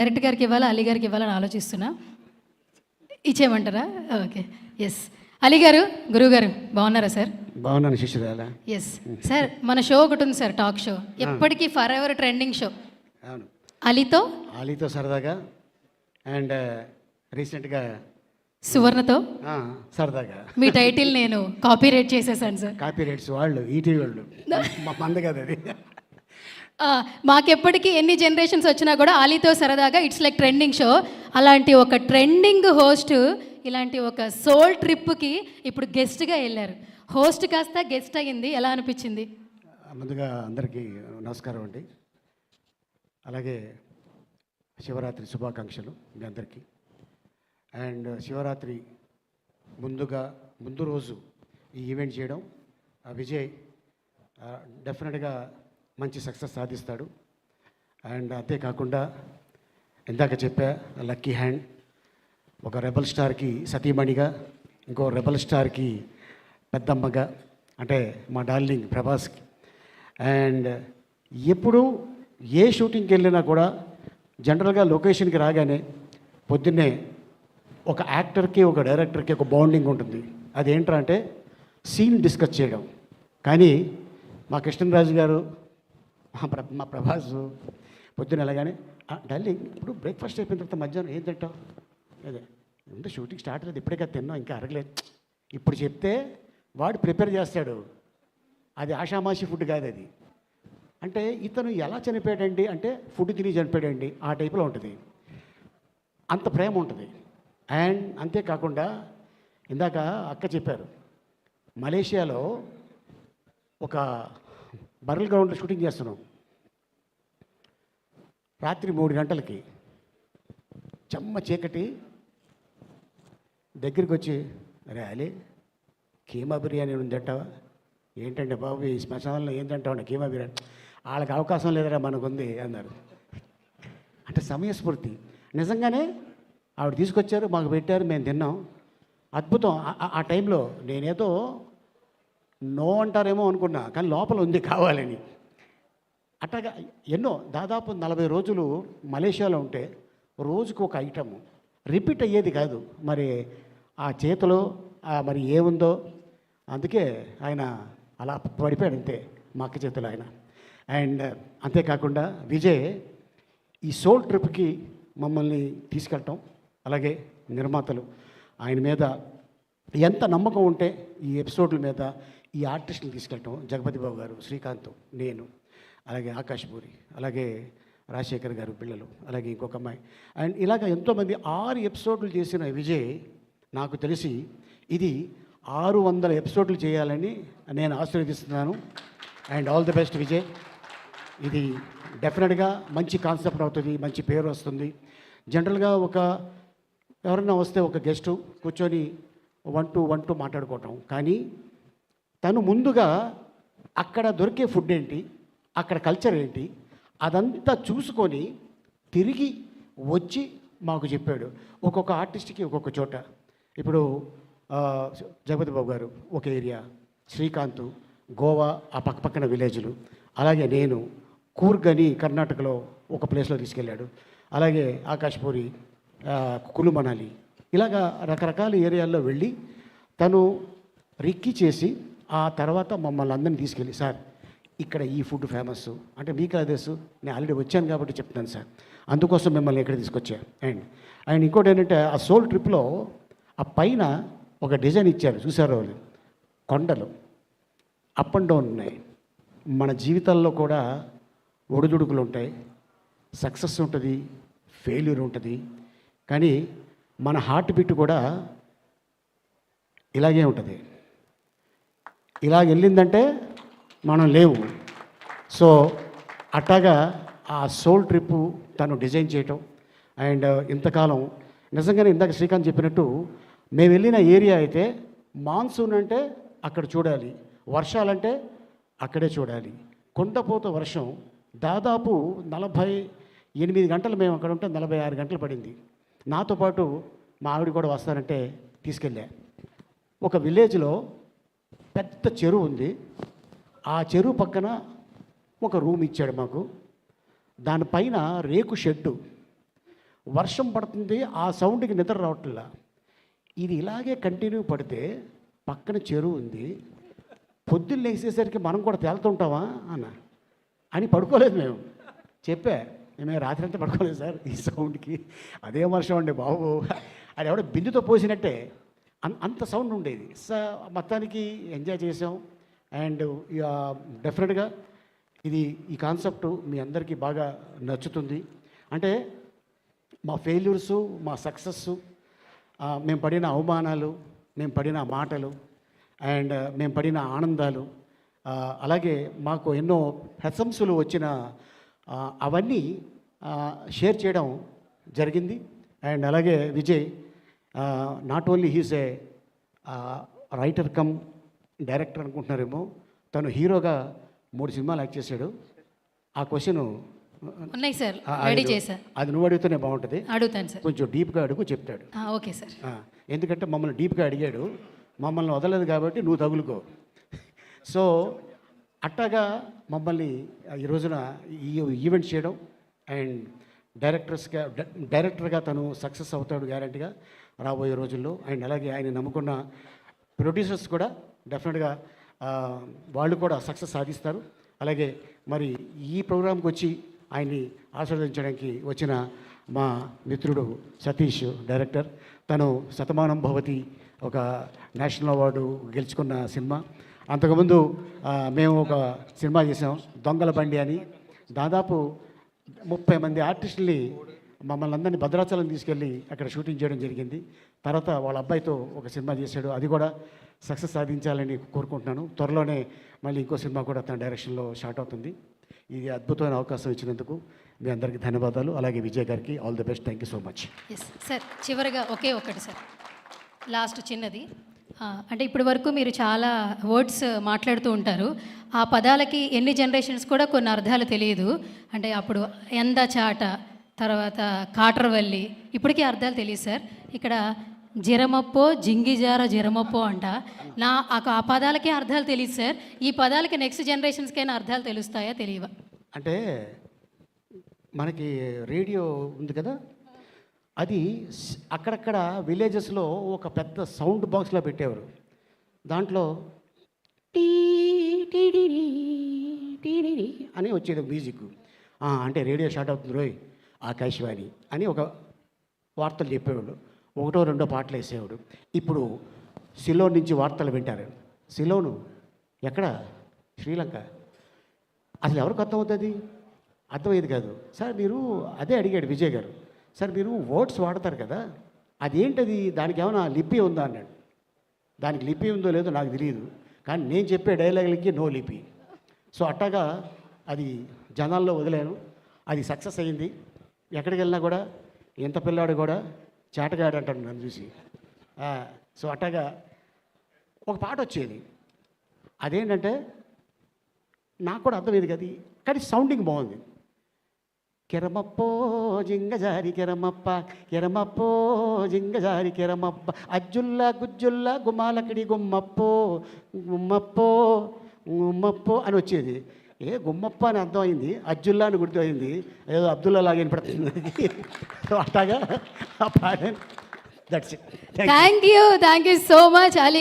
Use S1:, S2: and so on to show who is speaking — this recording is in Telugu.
S1: డైరెక్టర్ గారికి ఇవ్వాలా, అలీ గారికి ఇవ్వాలని ఆలోచిస్తున్నా. ఇచ్చేయమంటారా? Okay, yes. అలీ గారు, గురువు గారు బాగున్నారా సార్?
S2: బాగున్నాను శిష్యురాలా.
S1: ఎస్ సార్, మన షో ఒకటి ఉంది సార్, టాక్ షో, ఎప్పటికీ ఫర్ ఎవర్ ట్రెండింగ్ షో.
S2: అవును,
S1: అలీతో
S2: సరదాగా అండ్ రీసెంట్గా
S1: సువర్ణతో
S2: సరదాగా.
S1: మీ టైటిల్ నేను కాపీ రైట్ చేసేసాను సార్.
S2: కాపీ రైట్స్ వాళ్ళు, ఈటీవీ వాళ్ళు, మంద కదా అది.
S1: మాకెప్పటికీ ఎన్ని జనరేషన్స్ వచ్చినా కూడా అలీతో సరదాగా ఇట్స్ లైక్ ట్రెండింగ్ షో. అలాంటి ఒక ట్రెండింగ్ హోస్ట్ ఇలాంటి ఒక సోల్ ట్రిప్కి ఇప్పుడు గెస్ట్గా వెళ్ళారు. హోస్ట్ కాస్త గెస్ట్ అయ్యింది, ఎలా అనిపించింది?
S2: ముందుగా అందరికీ నమస్కారం అండి. అలాగే శివరాత్రి శుభాకాంక్షలు మీ అందరికీ. అండ్ శివరాత్రి ముందు రోజు ఈ ఈవెంట్ చేయడం, విజయ్ డెఫినెట్గా మంచి సక్సెస్ సాధిస్తాడు. అండ్ అంతేకాకుండా ఇందాక చెప్పా, లక్కీ హ్యాండ్ ఒక రెబల్ స్టార్కి సతీమణిగా, ఇంకో రెబల్ స్టార్కి పెద్దమ్మగా, అంటే మా డార్లింగ్ ప్రభాస్కి. అండ్ ఎప్పుడు ఏ షూటింగ్కి వెళ్ళినా కూడా జనరల్గా లొకేషన్కి రాగానే పొద్దున్నే ఒక యాక్టర్కి ఒక డైరెక్టర్కి ఒక బాండింగ్ ఉంటుంది. అదేంట్రా అంటే సీన్ డిస్కస్ చేయడం. కానీ మా కృష్ణరాజు గారు, మా ప్రభాస్ పొద్దున్న వెళ్ళగానే, డార్లింగ్ ఇప్పుడు బ్రేక్ఫాస్ట్ అయిపోయిన తర్వాత మధ్యాహ్నం ఏం తింటావు? అదే అంటే షూటింగ్ స్టార్ట్ అయ్యేది ఇప్పుడే కదా తిన్నాం, ఇంకా అరగలేదు. ఇప్పుడు చెప్తే వాడు ప్రిపేర్ చేస్తాడు. అది ఆషామాషి ఫుడ్ కాదు అది. అంటే ఇతను ఎలా చనిపోయాడండి అంటే ఫుడ్ తిని చనిపోయాడండి, ఆ టైప్లో ఉంటుంది. అంత ప్రేమ ఉంటుంది. అండ్ అంతేకాకుండా ఇందాక అక్క చెప్పారు, మలేషియాలో ఒక బర్రెల్ గ్రౌండ్లో షూటింగ్ చేస్తున్నాం. రాత్రి 3 గంటలకి చెమ్మ చీకటి. దగ్గరికి వచ్చి, అరే అలీ కీమా బిర్యానీ ఉంది తింటావా? ఏంటంటే బాబు ఈ శ్మశానంలో ఏం తింటావు? కీమా బిర్యానీ. వాళ్ళకి అవకాశం లేదరా, మనకుంది అన్నారు. అంటే సమయస్ఫూర్తి. నిజంగానే ఆవిడ తీసుకొచ్చారు, మాకు పెట్టారు, మేము తిన్నాం. అద్భుతం. ఆ టైంలో నేనేదో నో అంటారేమో అనుకున్నా, కానీ లోపల ఉంది కావాలని. అట్లాగా ఎన్నో, దాదాపు 40 రోజులు మలేషియాలో ఉంటే రోజుకు ఒక ఐటము రిపీట్ అయ్యేది కాదు. మరి ఆ చేతిలో మరి ఏముందో, అందుకే ఆయన అలా పడిపోయాడు అంతే, మా అక్క చేతిలో ఆయన. అండ్ అంతేకాకుండా విజయ్ ఈ సోల్ ట్రిప్కి మమ్మల్ని తీసుకెళ్ళటం, అలాగే నిర్మాతలు ఆయన మీద ఎంత నమ్మకం ఉంటే ఈ ఎపిసోడ్ల మీద ఈ ఆర్టిస్టులు తీసుకెళ్ళటం, జగపతి బాబు గారు, శ్రీకాంత్, నేను, అలాగే ఆకాష్ పూరి, అలాగే రాజశేఖర్ గారు పిల్లలు, అలాగే ఇంకొక అమ్మాయి. అండ్ ఇలాగ ఎంతోమంది 6 ఎపిసోడ్లు చేసిన విజయ్, నాకు తెలిసి ఇది 600 ఎపిసోడ్లు చేయాలని నేను ఆశీర్వదిస్తున్నాను. And all the best Vijay. ఇది డెఫినెట్గా మంచి కాన్సెప్ట్ అవుతుంది, మంచి పేరు వస్తుంది. జనరల్గా ఎవరైనా వస్తే ఒక గెస్టు కూర్చొని 1-2 మాట్లాడుకోవటం, కానీ తను ముందుగా అక్కడ దొరికే ఫుడ్ ఏంటి, అక్కడ కల్చర్ ఏంటి, అదంతా చూసుకొని తిరిగి వచ్చి మాకు చెప్పాడు. ఒక్కొక్క ఆర్టిస్ట్కి ఒక్కొక్క చోట. ఇప్పుడు జగపతి బాబు గారు ఒక ఏరియా, శ్రీకాంత్ గోవా ఆ పక్కపక్కన విలేజ్లు, అలాగే నేను కూర్గ్ అని కర్ణాటకలో ఒక ప్లేస్లో తీసుకెళ్ళాడు, అలాగే ఆకాష్ పూరి కులు మనాలి, ఇలాగా రకరకాల ఏరియాల్లో వెళ్ళి తను రిక్కీ చేసి ఆ తర్వాత మమ్మల్ని అందరినీ తీసుకెళ్ళి, సార్ ఇక్కడ ఈ ఫుడ్ ఫేమస్ అంటే మీకు అదేసు, నేను ఆల్రెడీ వచ్చాను కాబట్టి చెప్తాను సార్, అందుకోసం మిమ్మల్ని ఇక్కడ తీసుకొచ్చా. అండ్ ఇంకోటి ఏంటంటే ఆ సోల్ ట్రిప్లో ఆ పైన ఒక డిజైన్ ఇచ్చారు, చూసారు వాళ్ళు, కొండలు అప్ అండ్ డౌన్ ఉన్నాయి. మన జీవితాల్లో కూడా ఒడిదుడుకులు ఉంటాయి, సక్సెస్ ఉంటుంది, ఫెయిల్యూర్ ఉంటుంది, కానీ మన హార్ట్ బీట్ కూడా ఇలాగే ఉంటుంది. ఇలాగ వెళ్ళిందంటే మనం లేవు. సో అట్టాగా ఆ సోల్ ట్రిప్పు తను డిజైన్ చేయటం. అండ్ ఇంతకాలం నిజంగానే ఇందాక శ్రీకాంత్ చెప్పినట్టు మేము వెళ్ళిన ఏరియా అయితే మాన్సూన్ అంటే అక్కడ చూడాలి, వర్షాలంటే అక్కడే చూడాలి. కొండపోత వర్షం దాదాపు 48 గంటలు మేము అక్కడ ఉంటే 46 గంటలు పడింది. నాతో పాటు మా ఆవిడ కూడా వస్తారంటే తీసుకెళ్ళా. ఒక విలేజ్లో పెద్ద చెరువు ఉంది, ఆ చెరువు పక్కన ఒక రూమ్ ఇచ్చాడు మాకు. దానిపైన రేకు షెడ్డు. వర్షం పడుతుంది, ఆ సౌండ్కి నిద్ర రావట్లా. ఇది ఇలాగే కంటిన్యూ పడితే పక్కన చెరువు ఉంది, పొద్దున్న లేచేసరికి మనం కూడా తేలుతుంటామా అని పడుకోలేదు మేము. మేము రాత్రి అంతా పడుకోలేదు సార్ ఈ సౌండ్కి. అదే వర్షం అండి బాబు, అది ఎవడో బిందుతో పోసినట్టే అంత సౌండ్ ఉండేది. మొత్తానికి ఎంజాయ్ చేసాం. అండ్ డెఫినెట్గా ఈ కాన్సెప్ట్ మీ అందరికీ బాగా నచ్చుతుంది. అంటే మా ఫెయిల్యూర్సు, మా సక్సెస్సు, మేము పడిన అవమానాలు, మేము పడిన మాటలు, అండ్ మేము పడిన ఆనందాలు, అలాగే మాకు ఎన్నో ప్రశంసలు వచ్చిన అవన్నీ షేర్ చేయడం జరిగింది. అండ్ అలాగే Vijay not only he's A writer cum director అనుకుంటున్నారేమో, తను హీరోగా 3 సినిమాలు యాక్ట్ చేశాడు. ఆ క్వశ్చన్
S1: ఉన్నాయి సార్, రెడీ చేశా.
S2: అది నువ్వు అడిగితేనే బాగుంటుంది.
S1: అడుగుతాను సార్.
S2: కొంచెం డీప్గా అడుగు, చెప్తాడు.
S1: Okay sir.
S2: ఎందుకంటే మమ్మల్ని డీప్గా అడిగాడు, మమ్మల్ని వదలలేదు కాబట్టి నువ్వు తగులుకో. సో అట్టాగా మమ్మల్ని ఈ రోజున ఈ ఈవెంట్ చేయడం, అండ్ డైరెక్టర్గా తను సక్సెస్ అవుతాడు గ్యారంటీగా రాబోయే రోజుల్లో. అండ్ అలాగే ఆయన నమ్ముకున్న ప్రొడ్యూసర్స్ కూడా డెఫినెట్గా వాళ్ళు కూడా సక్సెస్ సాధిస్తారు. అలాగే మరి ఈ ప్రోగ్రాంకి వచ్చి ఆయన్ని ఆశీర్వదించడానికి వచ్చిన మా మిత్రుడు సతీష్ డైరెక్టర్, తను శతమానం భవతి ఒక నేషనల్ అవార్డు గెలుచుకున్న సినిమా. అంతకుముందు మేము ఒక సినిమా చేసాం దొంగల బండి అని. దాదాపు 30 మంది ఆర్టిస్టుల్ని మమ్మల్ని అందరినీ భద్రాచలం తీసుకెళ్ళి అక్కడ షూటింగ్ చేయడం జరిగింది. తర్వాత వాళ్ళ అబ్బాయితో ఒక సినిమా చేశాడు, అది కూడా సక్సెస్ సాధించాలని కోరుకుంటున్నాను. త్వరలోనే మళ్ళీ ఇంకో సినిమా కూడా తన డైరెక్షన్లో స్టార్ట్ అవుతుంది. ఇది అద్భుతమైన అవకాశం ఇచ్చినందుకు మీ అందరికీ ధన్యవాదాలు. అలాగే విజయ్ గారికి all the best. Thank you so much.
S1: Yes sir, చివరిగా ఒకే ఒకటి సార్, లాస్ట్ చిన్నది. అంటే ఇప్పటి వరకు మీరు చాలా వర్డ్స్ మాట్లాడుతూ ఉంటారు. ఆ పదాలకి ఎన్ని జనరేషన్స్ కూడా కొన్ని అర్థాలు తెలియదు. అంటే అప్పుడు ఎంద చాట, తర్వాత కాటరవల్లి, ఇప్పటికీ అర్థాలు తెలియదు సార్. ఇక్కడ జిరమప్పో, జింగిజార జిరమప్పో అంట. ఆ పదాలకే అర్థాలు తెలియదు సార్. ఈ పదాలకి నెక్స్ట్ జనరేషన్స్కైనా అర్థాలు తెలుస్తాయా, తెలియవా?
S2: అంటే మనకి రేడియో ఉంది కదా, అది అక్కడక్కడ విలేజెస్లో ఒక పెద్ద సౌండ్ బాక్స్లో పెట్టేవారు. దాంట్లో టీ టీడీ టీడీ అని వచ్చేది మ్యూజిక్. అంటే రేడియో స్టార్ట్ అవుతుంది రోయ్ ఆకాశవాణి అని ఒక వార్తలు చెప్పేవాడు, 1, 2 పాటలు వేసేవాడు. ఇప్పుడు సిలోన్ నుంచి వార్తలు వింటారు. సిలోను ఎక్కడ? శ్రీలంక. అసలు ఎవరికి అర్థమవుతుంది? అర్థమయ్యేది కాదు సార్. మీరు అదే అడిగాడు విజయ్ గారు, సార్ మీరు వర్డ్స్ వాడతారు కదా, అదేంటది, దానికి ఏమైనా లిపి ఉందా అన్నాడు. దానికి లిపి ఉందో లేదో నాకు తెలియదు, కానీ నేను చెప్పే డైలాగులకి నో లిపి. సో అట్టాగా అది జనాల్లో వదిలేను, అది సక్సెస్ అయ్యింది. ఎక్కడికి వెళ్ళినా కూడా ఎంత పిల్లాడు కూడా చేటగాడు అంటాడు నన్ను చూసి. సో అట్టాగా ఒక పాట వచ్చేది, అదేంటంటే నాకు కూడా అర్థమయ్యేది కదా, కానీ సౌండింగ్ బాగుంది. కెరమప్పో జింగజారి కెరమప్ప, కెరమప్పో జింగజారి కెరమప్ప, అజ్జుల్లా గుజ్జుల్లా గుమ్మాలకిడి గుమ్మప్పో, గుమ్మప్పో గుమ్మప్పో అని వచ్చేది. గుమ్మప్ప అని అర్థమైంది, అజ్జుల్లా అని గుర్తయింది, ఏదో అబ్దుల్లా లాగా వినపడుతుంది. అట్లాగా ఆ పాట. That's it.
S1: Thank you so much Ali.